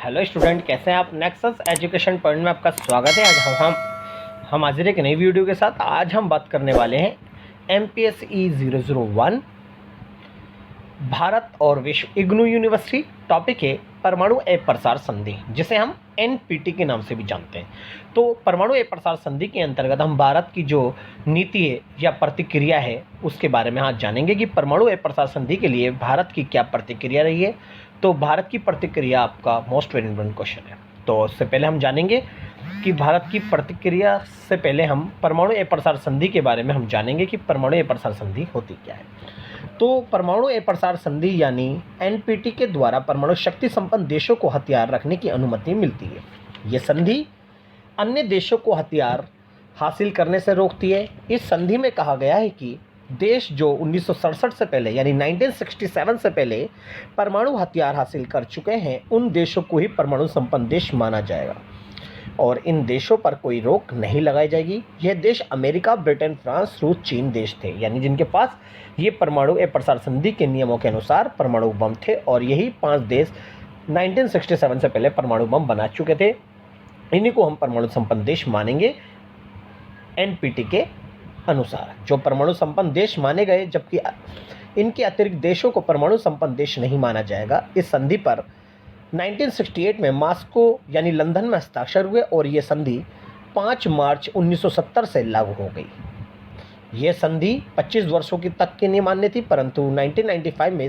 Hello student, कैसे हैं आप। नेक्सस एजुकेशन पॉइंट में आपका स्वागत है। आज हम हाजिर एक नई वीडियो के साथ। आज हम बात करने वाले हैं MPSE 001 भारत और विश्व इग्नू यूनिवर्सिटी। टॉपिक है परमाणु अप्रसार संधि, जिसे हम NPT के नाम से भी जानते हैं। तो परमाणु अप्रसार संधि के अंतर्गत हम भारत की जो नीति है या प्रतिक्रिया है उसके बारे में आज जानेंगे कि परमाणु अप्रसार संधि के लिए भारत की क्या प्रतिक्रिया रही है। तो भारत की प्रतिक्रिया आपका मोस्ट वेरी इंपॉर्टेंट क्वेश्चन है। तो उससे पहले हम जानेंगे कि भारत की प्रतिक्रिया से पहले हम परमाणु अप्रसार संधि के बारे में हम जानेंगे कि परमाणु अप्रसार संधि होती क्या है। तो परमाणु अप्रसार संधि यानी NPT के द्वारा परमाणु शक्ति संपन्न देशों को हथियार रखने की अनुमति मिलती है। ये संधि अन्य देशों को हथियार हासिल करने से रोकती है। इस संधि में कहा गया है कि देश जो 1967 से पहले यानी 1967 से पहले परमाणु हथियार हासिल कर चुके हैं, उन देशों को ही परमाणु संपन्न देश माना जाएगा और इन देशों पर कोई रोक नहीं लगाई जाएगी। यह देश अमेरिका, ब्रिटेन, फ्रांस, रूस, चीन देश थे, यानी जिनके पास ये परमाणु अप्रसार संधि के नियमों के अनुसार परमाणु बम थे। और यही 5 देश 1967 से पहले परमाणु बम बना चुके थे। इन्हीं को हम परमाणु संपन्न देश मानेंगे NPT के अनुसार। जो परमाणु संपन्न देश माने गए, जबकि इनके अतिरिक्त देशों को परमाणु संपन्न देश नहीं माना जाएगा। इस संधि पर 1968 में मॉस्को यानी लंदन में हस्ताक्षर हुए और ये संधि 5 मार्च 1970 से लागू हो गई। ये संधि 25 वर्षों की तक के लिए मान्य थी, परंतु 1995 में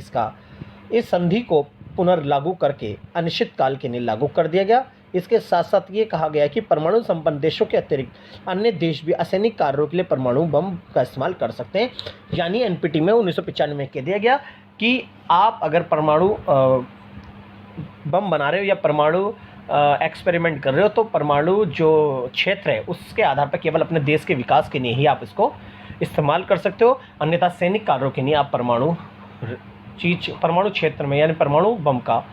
इस संधि को पुनर्लागू करके अनिश्चित काल के लिए लागू कर दिया गया। इसके साथ साथ ये कहा गया कि परमाणु संपन्न देशों के अतिरिक्त अन्य देश भी असैनिक कार्यों के लिए परमाणु बम का इस्तेमाल कर सकते हैं। यानी NPT में 1995 में कह दिया गया कि आप अगर परमाणु बम बना रहे हो या परमाणु एक्सपेरिमेंट कर रहे हो तो परमाणु जो क्षेत्र है उसके आधार पर केवल अपने देश के विकास के लिए ही आप इसको इस्तेमाल कर सकते हो। अन्यथा सैनिक कार्यों के लिए आप परमाणु क्षेत्र में यानी परमाणु बम का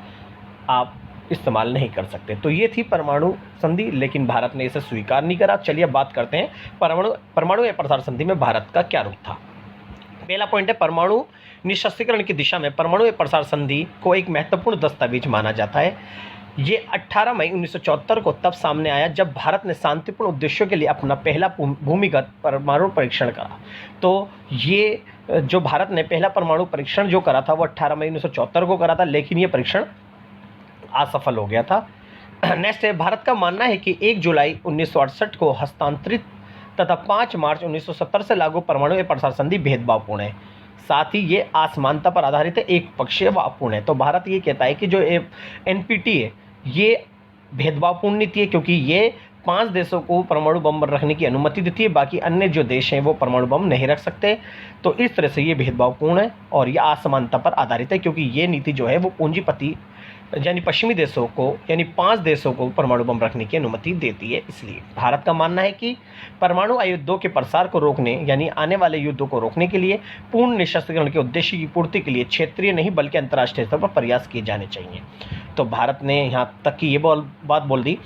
आप इस्तेमाल नहीं कर सकते। तो ये थी परमाणु संधि, लेकिन भारत ने इसे स्वीकार नहीं करा। चलिए अब बात करते हैं परमाणु अप्रसार संधि में भारत का क्या रुख था। पहला पॉइंट है परमाणु निशस्त्रीकरण की दिशा में परमाणु अप्रसार संधि को एक महत्वपूर्ण दस्तावेज माना जाता है। ये 18 मई 1974 को तब सामने आया जब भारत ने शांतिपूर्ण उद्देश्यों के लिए अपना पहला भूमिगत परमाणु परीक्षण करा। तो ये जो भारत ने पहला परमाणु परीक्षण जो करा था वो 18 मई 1974 को करा था, लेकिन ये परीक्षण असफल हो गया था। नेक्स्ट है, भारत का मानना है कि 1 जुलाई 1968 को हस्तांतरित तथा 5 मार्च 1970 से लागू परमाणु अप्रसार संधि भेदभावपूर्ण है। साथ ही ये असमानता पर आधारित है, एक पक्षीय व अपूर्ण है। तो भारत ये कहता है कि जो NPT है ये भेदभावपूर्ण नीति है, क्योंकि ये 5 देशों को परमाणु बम रखने की अनुमति देती है, बाकी अन्य जो देश हैं वो परमाणु बम नहीं रख सकते। तो इस तरह से ये भेदभावपूर्ण है और ये असमानता पर आधारित है, क्योंकि ये नीति जो है वो पूंजीपति यानी पश्चिमी देशों को यानी 5 देशों को परमाणु बम रखने की अनुमति देती है। इसलिए भारत का मानना है कि परमाणु आयुधों के प्रसार को रोकने यानी आने वाले युद्धों को रोकने के लिए पूर्ण निशस्त्रीकरण के उद्देश्य की पूर्ति के लिए क्षेत्रीय नहीं बल्कि अंतर्राष्ट्रीय स्तर पर प्रयास किए जाने चाहिए। तो भारत ने यहाँ तक की ये बात बोल दी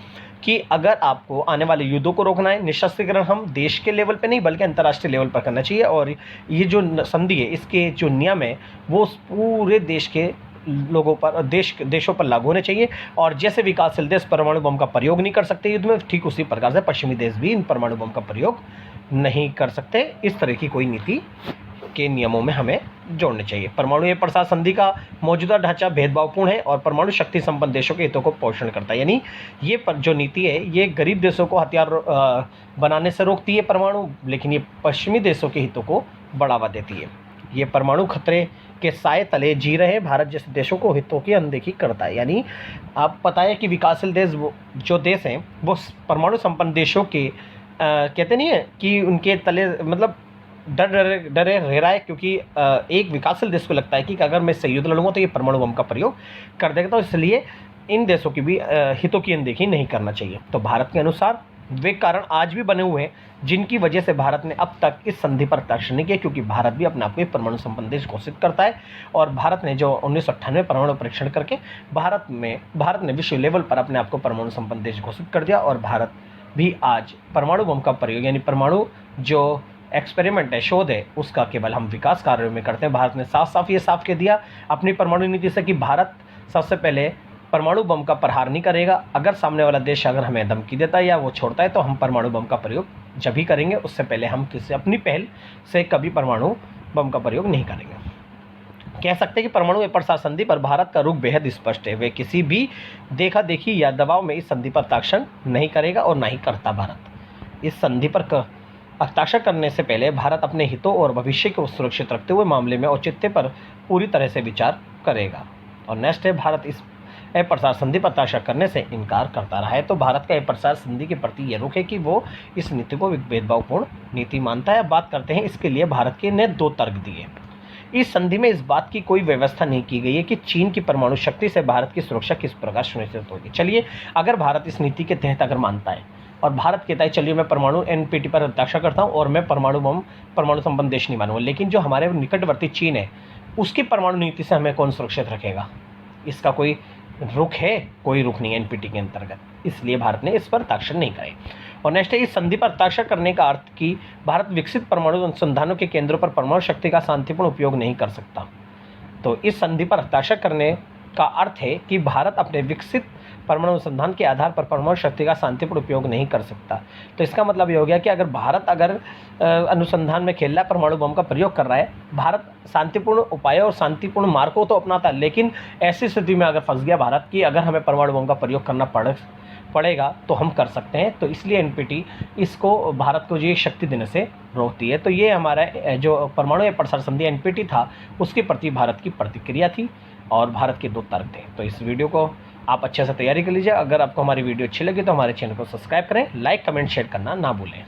कि अगर आपको आने वाले युद्धों को रोकना है, निशस्त्रीकरण हम देश के लेवल पे नहीं बल्कि अंतर्राष्ट्रीय लेवल पर करना चाहिए। और ये जो संधि है इसके जो नियम है वो पूरे देश के लोगों पर देशों पर लागू होने चाहिए। और जैसे विकासशील देश परमाणु बम का प्रयोग नहीं कर सकते युद्ध में, ठीक उसी प्रकार से पश्चिमी देश भी इन परमाणु बम का प्रयोग नहीं कर सकते। इस तरह की कोई नीति के नियमों में हमें जोड़ने चाहिए। परमाणु अप्रसार संधि का मौजूदा ढांचा भेदभावपूर्ण है और परमाणु शक्ति संपन्न देशों के हितों को पोषण करता है। यानी ये जो नीति है ये गरीब देशों को हथियार बनाने से रोकती है परमाणु, लेकिन ये पश्चिमी देशों के हितों को बढ़ावा देती है। ये परमाणु खतरे के साए तले जी रहे भारत जैसे देशों को हितों की अनदेखी करता है। यानी आप पता है कि विकासशील देश जो देश हैं वो परमाणु संपन्न देशों के कहते नहीं है कि उनके तले मतलब डरे रह रहा है, क्योंकि एक विकासशील देश को लगता है कि अगर मैं इससे युद्ध लड़ूंगा तो ये परमाणु बम का प्रयोग कर देगा। तो इसलिए इन देशों की भी हितों की अनदेखी नहीं करना चाहिए। तो भारत के अनुसार वे कारण आज भी बने हुए हैं जिनकी वजह से भारत ने अब तक इस संधि पर हस्ताक्षर नहीं किया, क्योंकि भारत भी अपने आप को परमाणु संपन्न देश घोषित करता है। और भारत ने जो 1998 परमाणु परीक्षण करके भारत ने विश्व लेवल पर अपने आप को परमाणु संपन्न देश घोषित कर दिया। और भारत भी आज परमाणु बम का प्रयोग यानी परमाणु जो एक्सपेरिमेंट है, शोध है, उसका केवल हम विकास कार्यों में करते हैं। भारत ने साफ साफ कह दिया अपनी परमाणु नीति से कि भारत सबसे पहले परमाणु बम का प्रहार नहीं करेगा। अगर सामने वाला देश अगर हमें धमकी देता है या वो छोड़ता है तो हम परमाणु बम का प्रयोग जब ही करेंगे, उससे पहले हम किसी अपनी पहल से कभी परमाणु बम का प्रयोग नहीं करेंगे। कह सकते हैं कि परमाणु प्रसार संधि पर भारत का रुख बेहद स्पष्ट है। वे किसी भी देखा देखी या दबाव में इस संधि पर हस्ताक्षर नहीं करेगा और ना ही करता। भारत इस संधि पर हस्ताक्षर करने से पहले भारत अपने हितों और भविष्य को सुरक्षित रखते हुए मामले में औचित्य पर पूरी तरह से विचार करेगा। और नेक्स्ट है, भारत इस अप्रसार संधि पर हस्ताक्षर करने से इनकार करता रहा है। तो भारत का अप्रसार संधि के प्रति यह रुख है कि वो इस नीति को भेदभावपूर्ण नीति मानता है। बात करते हैं इसके लिए भारत के ने 2 तर्क दिए। इस संधि में इस बात की कोई व्यवस्था नहीं की गई है कि चीन की परमाणु शक्ति से भारत की सुरक्षा किस प्रकार सुनिश्चित होगी। चलिए, अगर भारत इस नीति के तहत अगर मानता है और भारत कहता है चलिए मैं परमाणु एनपीटी पर हस्ताक्षर करता हूं और मैं परमाणु संबंध देश नहीं मानूंगा, लेकिन जो हमारे निकटवर्ती चीन है उसकी परमाणु नीति से हमें कौन सुरक्षित रखेगा? इसका कोई रुख है? कोई रुख नहीं है एनपीटी के अंतर्गत, इसलिए भारत ने इस पर हस्ताक्षर नहीं करे। और नेक्स्ट है, इस संधि पर हस्ताक्षर करने का अर्थ कि भारत विकसित परमाणु अनुसंधानों के केंद्रों पर परमाणु शक्ति का शांतिपूर्ण उपयोग नहीं कर सकता। तो इस संधि पर हस्ताक्षर करने का अर्थ है कि भारत अपने विकसित परमाणु अनुसंधान के आधार पर परमाणु शक्ति का शांतिपूर्ण उपयोग नहीं कर सकता। तो इसका मतलब ये हो गया कि अगर भारत अनुसंधान में खेल रहा है, परमाणु बम का प्रयोग कर रहा है, भारत शांतिपूर्ण उपायों और शांतिपूर्ण मार्गों तो अपनाता है, लेकिन ऐसी स्थिति में अगर फंस गया भारत कि अगर हमें परमाणु बम का प्रयोग करना पड़ेगा तो हम कर सकते हैं। तो इसलिए एनपीटी इसको भारत को ये शक्ति देने से रोकती है। तो ये हमारा जो परमाणु प्रसार संधि एनपीटी था उसके प्रति भारत की प्रतिक्रिया थी और भारत के 2 तर्क थे। तो इस वीडियो को आप अच्छे से तैयारी कर लीजिए। अगर आपको हमारी वीडियो अच्छी लगी तो हमारे चैनल को सब्सक्राइब करें, लाइक कमेंट शेयर करना ना भूलें।